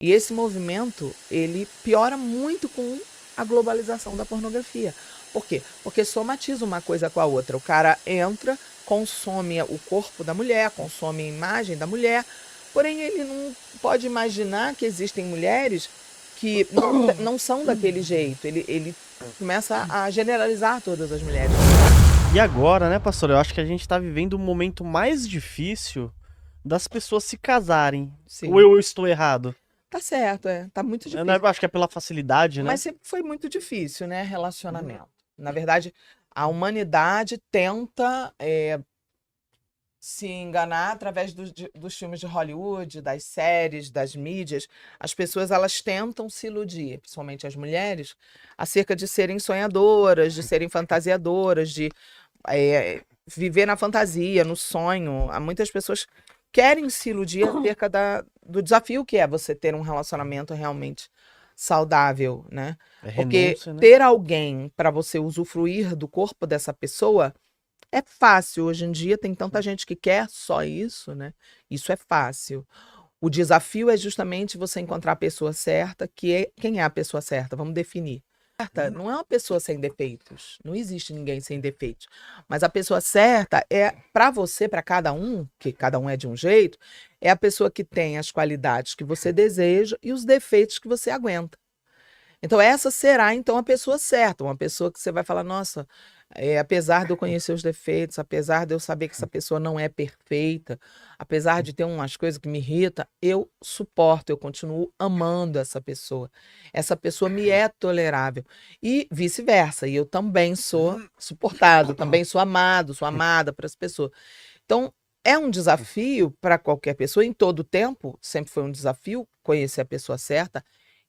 E esse movimento, ele piora muito com a globalização da pornografia. Por quê? Porque somatiza uma coisa com a outra. O cara entra, consome o corpo da mulher, consome a imagem da mulher, porém ele não pode imaginar que existem mulheres que não são daquele jeito. Ele começa a generalizar todas as mulheres. E agora, né, pastor? Eu acho que a gente tá vivendo o momento mais difícil das pessoas se casarem. Sim. Ou eu estou errado? Tá certo, tá muito Eu difícil. acho que é pela facilidade, né? Mas sempre foi muito difícil, né, relacionamento. Na verdade, a humanidade tenta se enganar através dos filmes de Hollywood, das séries, das mídias. As pessoas, elas tentam se iludir, principalmente as mulheres, acerca de serem sonhadoras, de serem fantasiadoras, de viver na fantasia, no sonho. Há muitas pessoas querem se iludir acerca do desafio que é você ter um relacionamento realmente saudável, né? Porque Renúncia, né? ter alguém para você usufruir do corpo dessa pessoa é fácil. Hoje em dia tem tanta gente que quer só isso, né? Isso é fácil. O desafio é justamente você encontrar a pessoa certa, quem é a pessoa certa? Vamos definir. Certa não é uma pessoa sem defeitos. Não existe ninguém sem defeitos. Mas a pessoa certa é para você, para cada um, que cada um é de um jeito, é a pessoa que tem as qualidades que você deseja e os defeitos que você aguenta. Então, essa será, então, a pessoa certa, uma pessoa que você vai falar, nossa, apesar de eu conhecer os defeitos, apesar de eu saber que essa pessoa não é perfeita, apesar de ter umas coisas que me irritam, eu suporto, eu continuo amando essa pessoa. Essa pessoa me é tolerável. E vice-versa, e eu também sou suportado, também sou amado, sou amada para as pessoas. Então, é um desafio para qualquer pessoa, em todo tempo, sempre foi um desafio conhecer a pessoa certa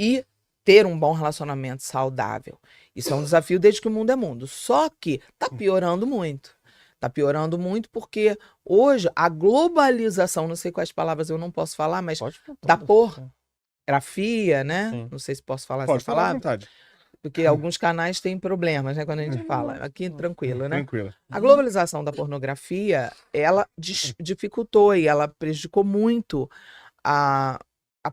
e ter um bom relacionamento saudável. Isso é um desafio desde que o mundo é mundo. Só que está piorando muito. Está piorando muito porque hoje a globalização, não sei quais palavras eu não posso falar, mas da pornografia, né? Sim. Não sei se posso falar Pode essa falar à palavra. vontade. Porque alguns canais têm problemas, né? Quando a gente fala. Aqui, tranquilo, né? Tranquila. A globalização da pornografia, ela dificultou e ela prejudicou muito a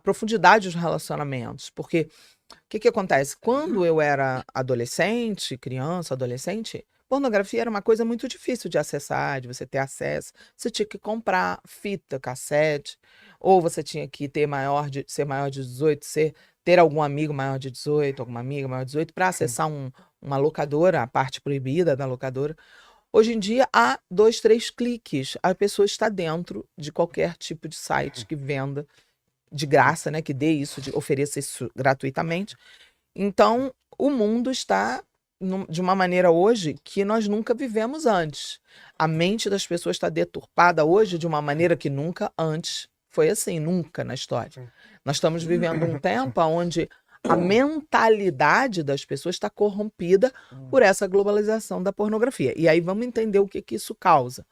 profundidade dos relacionamentos. Porque o que acontece? Quando eu era adolescente, criança, adolescente, pornografia era uma coisa muito difícil de acessar, de você ter acesso. Você tinha que comprar fita, cassete, ou você tinha que ser maior de 18, ter algum amigo maior de 18, alguma amiga maior de 18, para acessar uma locadora, a parte proibida da locadora. Hoje em dia, há 2, 3 cliques, a pessoa está dentro de qualquer tipo de site que venda de graça, né, que dê isso, ofereça isso gratuitamente. Então, o mundo está de uma maneira hoje que nós nunca vivemos antes. A mente das pessoas está deturpada hoje de uma maneira que nunca antes foi assim, nunca na história. Nós estamos vivendo um tempo onde a mentalidade das pessoas está corrompida por essa globalização da pornografia. E aí vamos entender o que isso causa.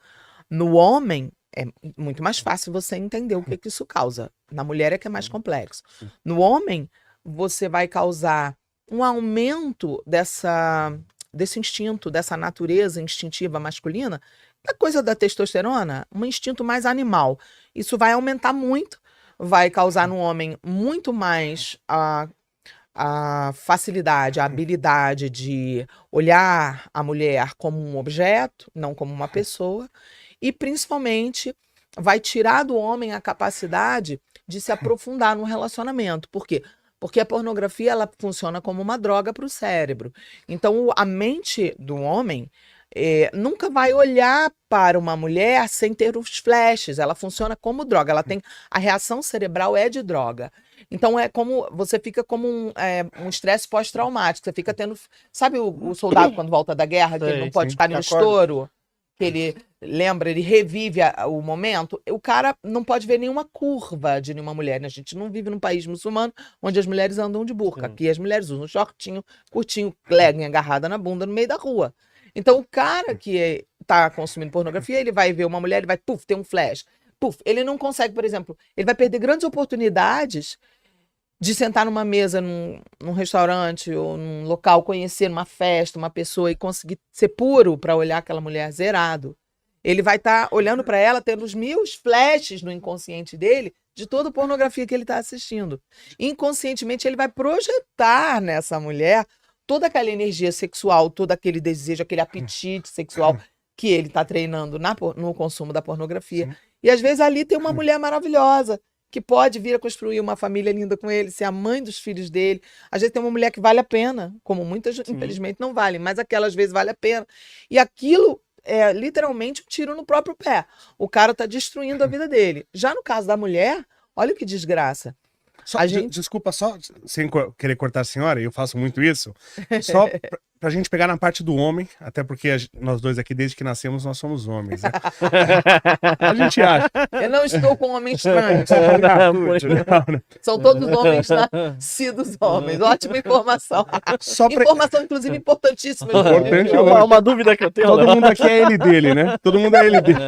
No homem, é muito mais fácil você entender o que isso causa. Na mulher é que é mais complexo. No homem, você vai causar um aumento desse instinto, dessa natureza instintiva masculina, da coisa da testosterona, um instinto mais animal. Isso vai aumentar muito, vai causar no homem muito mais a facilidade, a habilidade de olhar a mulher como um objeto, não como uma pessoa, e principalmente vai tirar do homem a capacidade de se aprofundar no relacionamento. Por quê? Porque a pornografia, ela funciona como uma droga para o cérebro. Então, a mente do homem nunca vai olhar para uma mulher sem ter os flashes. Ela funciona como droga. Ela tem a reação cerebral é de droga. Então, é como você fica como um estresse pós-traumático. Você fica tendo. Sabe o soldado quando volta da guerra, que ele não pode ficar no estouro? Que ele lembra, ele revive o momento, o cara não pode ver nenhuma curva de nenhuma mulher, né? A gente não vive num país muçulmano onde as mulheres andam de burca. Aqui as mulheres usam shortinho, curtinho, legging agarrada na bunda no meio da rua. Então o cara que tá consumindo pornografia, ele vai ver uma mulher, ele vai, puf, tem um flash. Puf, ele não consegue, por exemplo, ele vai perder grandes oportunidades de sentar numa mesa num restaurante ou num local, conhecer numa festa, uma pessoa e conseguir ser puro para olhar aquela mulher zerado. Ele vai estar olhando para ela, tendo os 1000 flashes no inconsciente dele de toda a pornografia que ele está assistindo. Inconscientemente, ele vai projetar nessa mulher toda aquela energia sexual, todo aquele desejo, aquele apetite sexual que ele está treinando no consumo da pornografia. Sim. E às vezes ali tem uma mulher maravilhosa, que pode vir a construir uma família linda com ele, ser a mãe dos filhos dele. Às vezes tem uma mulher que vale a pena, como muitas, infelizmente, não valem, mas aquela às vezes vale a pena. E aquilo é literalmente um tiro no próprio pé. O cara está destruindo a vida dele. Já no caso da mulher, olha que desgraça. Só, A gente- Desculpa, só sem querer cortar a senhora, eu faço muito isso, só pra gente pegar na parte do homem, até porque nós dois aqui, desde que nascemos, nós somos homens, né? A gente acha. Eu não estou com homens trans. Não. São todos homens nascidos homens. Ótima informação. Só pra... Informação, inclusive, importantíssima. gente. Importante. É uma dúvida que eu tenho. Todo Léo. mundo aqui é ele dele, né? Todo mundo é ele dele.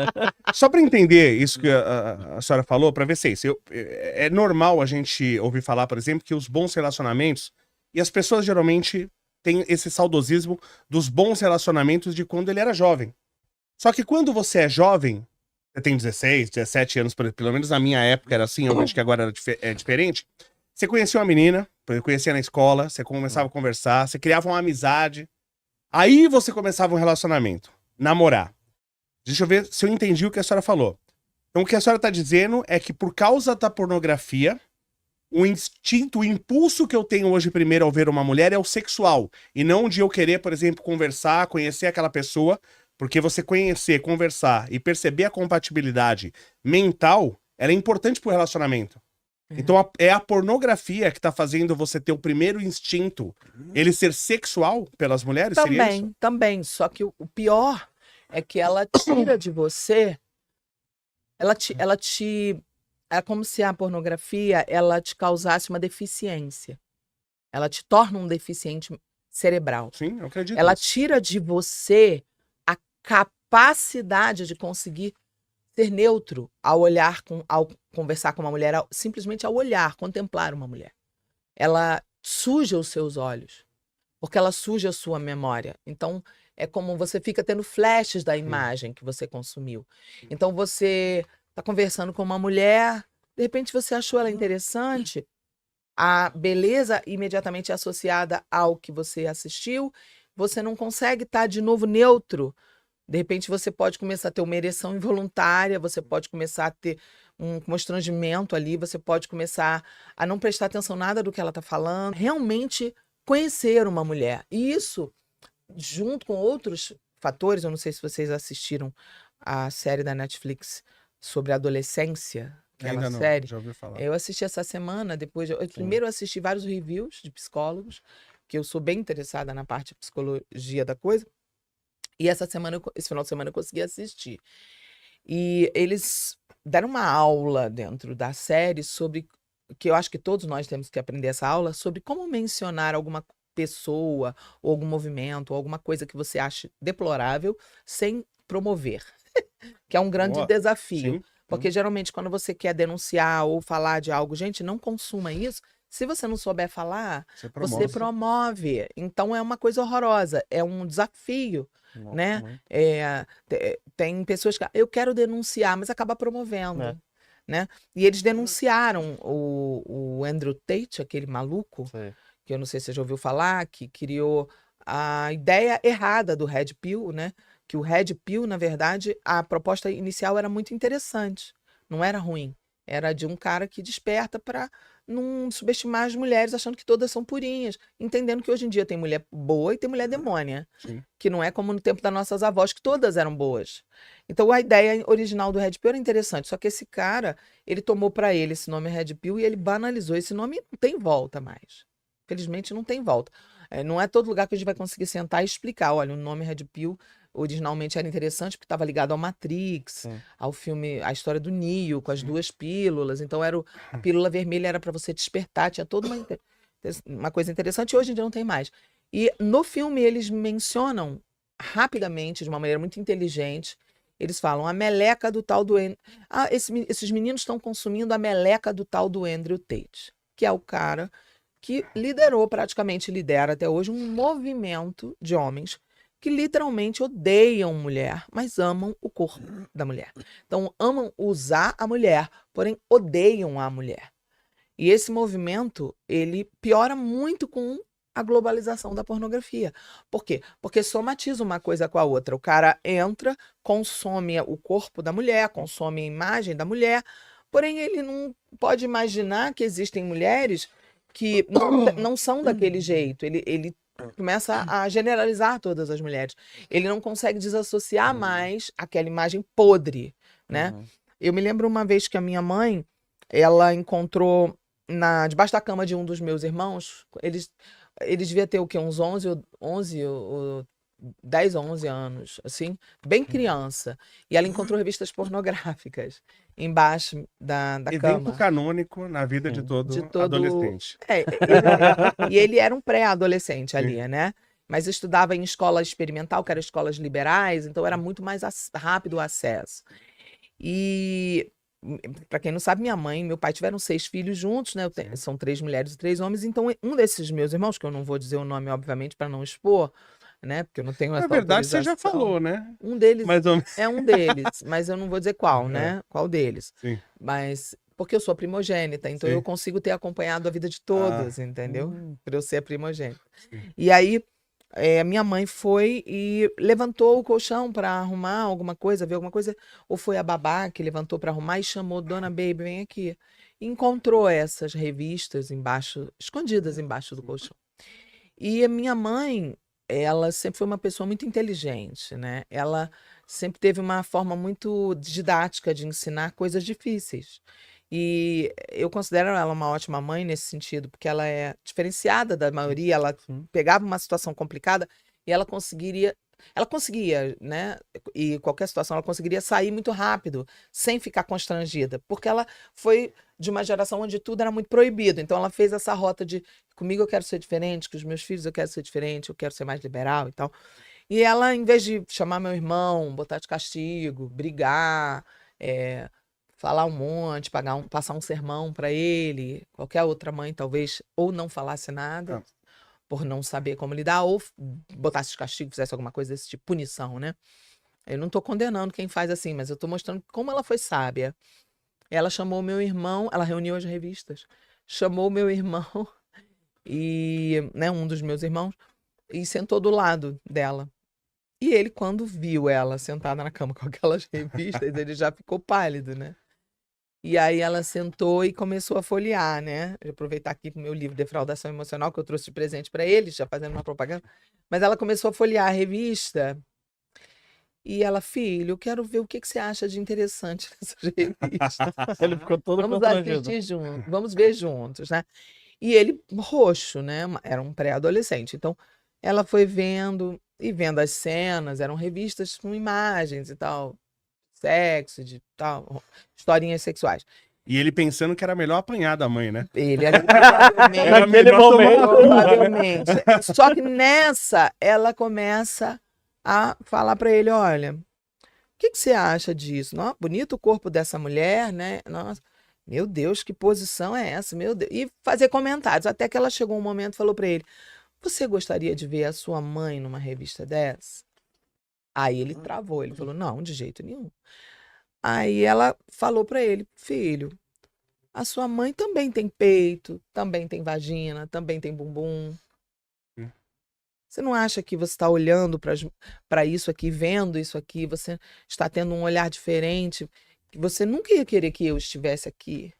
Só pra entender isso que a senhora falou, pra ver se é isso. É normal a gente ouvir falar, por exemplo, que os bons relacionamentos, e as pessoas geralmente têm esse saudosismo dos bons relacionamentos de quando ele era jovem. Só que quando você é jovem, você tem 16, 17 anos, pelo menos na minha época era assim, eu acho que agora é diferente. Você conhecia uma menina, conhecia na escola, você começava a conversar, você criava uma amizade. Aí você começava um relacionamento, namorar. Deixa eu ver se eu entendi o que a senhora falou. Então o que a senhora está dizendo é que por causa da pornografia, o instinto, o impulso que eu tenho hoje primeiro ao ver uma mulher é o sexual. E não de eu querer, por exemplo, conversar, conhecer aquela pessoa. Porque você conhecer, conversar e perceber a compatibilidade mental, ela é importante pro relacionamento. Então é a pornografia que tá fazendo você ter o primeiro instinto, ele ser sexual pelas mulheres? Seria isso? Também. Só que o pior é que ela tira de você. É como se a pornografia ela te causasse uma deficiência. Ela te torna um deficiente cerebral. Sim, eu acredito. Ela nisso. tira de você a capacidade de conseguir ser neutro ao olhar, ao conversar com uma mulher, simplesmente ao olhar, contemplar uma mulher. Ela suja os seus olhos, porque ela suja a sua memória. Então, é como você fica tendo flashes da imagem que você consumiu. Então, você está conversando com uma mulher, de repente você achou ela interessante, a beleza imediatamente é associada ao que você assistiu, você não consegue estar de novo neutro. De repente você pode começar a ter uma ereção involuntária, você pode começar a ter um constrangimento ali, você pode começar a não prestar atenção nada do que ela está falando. Realmente conhecer uma mulher. E isso, junto com outros fatores, eu não sei se vocês assistiram a série da Netflix sobre a adolescência, aquela Ainda não, série. já ouvi falar. Eu assisti essa semana, primeiro eu assisti vários reviews de psicólogos, que eu sou bem interessada na parte de psicologia da coisa. E esse final de semana eu consegui assistir. E eles deram uma aula dentro da série sobre, que eu acho que todos nós temos que aprender essa aula, sobre como mencionar alguma pessoa, ou algum movimento, ou alguma coisa que você ache deplorável, sem promover. Que é um grande Boa. desafio. Sim. Porque geralmente quando você quer denunciar ou falar de algo, gente, não consuma isso. Se você não souber falar, você promove. Então é uma coisa horrorosa, é um desafio, Nossa, né? muito. Tem pessoas que eu quero denunciar, mas acaba promovendo, É. né? E eles denunciaram o Andrew Tate, aquele maluco, Sei. que eu não sei se você já ouviu falar, que criou a ideia errada do Red Pill, né? Que o Red Pill, na verdade, a proposta inicial era muito interessante, não era ruim. Era de um cara que desperta para não subestimar as mulheres, achando que todas são purinhas, entendendo que hoje em dia tem mulher boa e tem mulher demônia, Sim. que não é como no tempo das nossas avós, que todas eram boas. Então a ideia original do Red Pill era interessante, só que esse cara, ele tomou para ele esse nome Red Pill e ele banalizou esse nome e não tem volta mais. Felizmente não tem volta. Não é todo lugar que a gente vai conseguir sentar e explicar, olha, o nome Red Pill originalmente era interessante porque estava ligado ao Matrix, Sim. ao filme, a história do Neo, com as duas pílulas. Então, a pílula vermelha era para você despertar, tinha toda uma coisa interessante, e hoje em dia não tem mais. E no filme eles mencionam rapidamente, de uma maneira muito inteligente, eles falam a meleca do tal do... esses meninos estão consumindo a meleca do tal do Andrew Tate, que é o cara que lidera até hoje um movimento de homens que literalmente odeiam mulher, mas amam o corpo da mulher. Então, amam usar a mulher, porém odeiam a mulher. E esse movimento, ele piora muito com a globalização da pornografia. Por quê? Porque somatiza uma coisa com a outra. O cara entra, consome o corpo da mulher, consome a imagem da mulher, porém ele não pode imaginar que existem mulheres que não são daquele jeito. Ele começa a generalizar todas as mulheres. Ele não consegue desassociar mais aquela imagem podre, né? Eu me lembro uma vez que a minha mãe, ela encontrou debaixo da cama de um dos meus irmãos, eles deviam ter o quê? Uns 11 ou 10 ou 11 anos, assim, bem criança. E ela encontrou revistas pornográficas embaixo da Evento cama. canônico na vida de todo adolescente. E ele era um pré-adolescente ali, né? Mas estudava em escola experimental, que eram escolas liberais, então era muito mais rápido o acesso. E, para quem não sabe, minha mãe e meu pai tiveram 6 filhos juntos, né? São 3 mulheres e 3 homens. Então, um desses meus irmãos, que eu não vou dizer o nome, obviamente, para não expor, né? Porque eu não tenho essa Na verdade, você já autorização. falou, né? Um deles Mais ou menos. é um deles, mas eu não vou dizer qual, né? Qual deles. Sim. Mas porque eu sou a primogênita, então Sim. eu consigo ter acompanhado a vida de todos, entendeu? Por eu ser a primogênita. E aí, minha mãe foi e levantou o colchão para arrumar alguma coisa, ver alguma coisa, ou foi a babá que levantou para arrumar e chamou Dona Baby, vem aqui. E encontrou essas revistas escondidas embaixo do colchão. E a minha mãe, ela sempre foi uma pessoa muito inteligente, né? Ela sempre teve uma forma muito didática de ensinar coisas difíceis. E eu considero ela uma ótima mãe nesse sentido, porque ela é diferenciada da maioria, ela pegava uma situação complicada e ela conseguia, né? E qualquer situação ela conseguiria sair muito rápido, sem ficar constrangida, porque ela foi de uma geração onde tudo era muito proibido. Então ela fez essa rota de comigo eu quero ser diferente, com os meus filhos eu quero ser diferente, eu quero ser mais liberal e tal. E ela, em vez de chamar meu irmão, botar de castigo, brigar, falar um monte, passar um sermão para ele, qualquer outra mãe talvez ou não falasse nada, por não saber como lidar, ou botasse de castigo, fizesse alguma coisa desse tipo, punição, né? Eu não estou condenando quem faz assim, mas eu estou mostrando como ela foi sábia. Ela chamou meu irmão, ela reuniu as revistas, chamou meu irmão e, né, um dos meus irmãos, e sentou do lado dela. E ele, quando viu ela sentada na cama com aquelas revistas, ele já ficou pálido, né? E aí ela sentou e começou a folhear, né? Vou aproveitar aqui pro meu livro Defraudação Emocional, que eu trouxe de presente para eles, já fazendo uma propaganda. Mas ela começou a folhear a revista. E ela, filho, eu quero ver o que você acha de interessante nessas revistas. Ele ficou todo Vamos constrangido. assistir juntos, vamos ver juntos, né? E ele, roxo, né? Era um pré-adolescente. Então, ela foi vendo e vendo as cenas, eram revistas com imagens e tal, sexo, de tal, historinhas sexuais. E ele pensando que era melhor apanhar da mãe, né? Ele ali, provavelmente, Era Naquele melhor tomar momento. provavelmente. Só que nessa, ela começa a falar para ele, olha, o que você acha disso? Nossa, bonito o corpo dessa mulher, né? Nossa, meu Deus, que posição é essa? Meu Deus. E fazer comentários, até que ela chegou um momento e falou para ele, você gostaria de ver a sua mãe numa revista dessa? Aí ele travou, ele falou, não, de jeito nenhum. Aí ela falou para ele, filho, a sua mãe também tem peito, também tem vagina, também tem bumbum. Você não acha que você está olhando para isso aqui, vendo isso aqui, você está tendo um olhar diferente, que você nunca ia querer que eu estivesse aqui?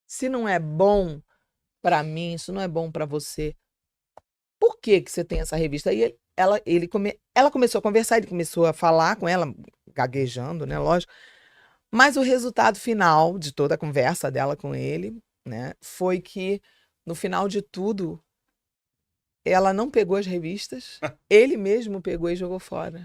Se não é bom para mim, isso não é bom para você, por que você tem essa revista? Aí ela começou a conversar, ele começou a falar com ela, gaguejando, né, lógico. Mas o resultado final de toda a conversa dela com ele, né, foi que, no final de tudo, ela não pegou as revistas, ele mesmo pegou e jogou fora.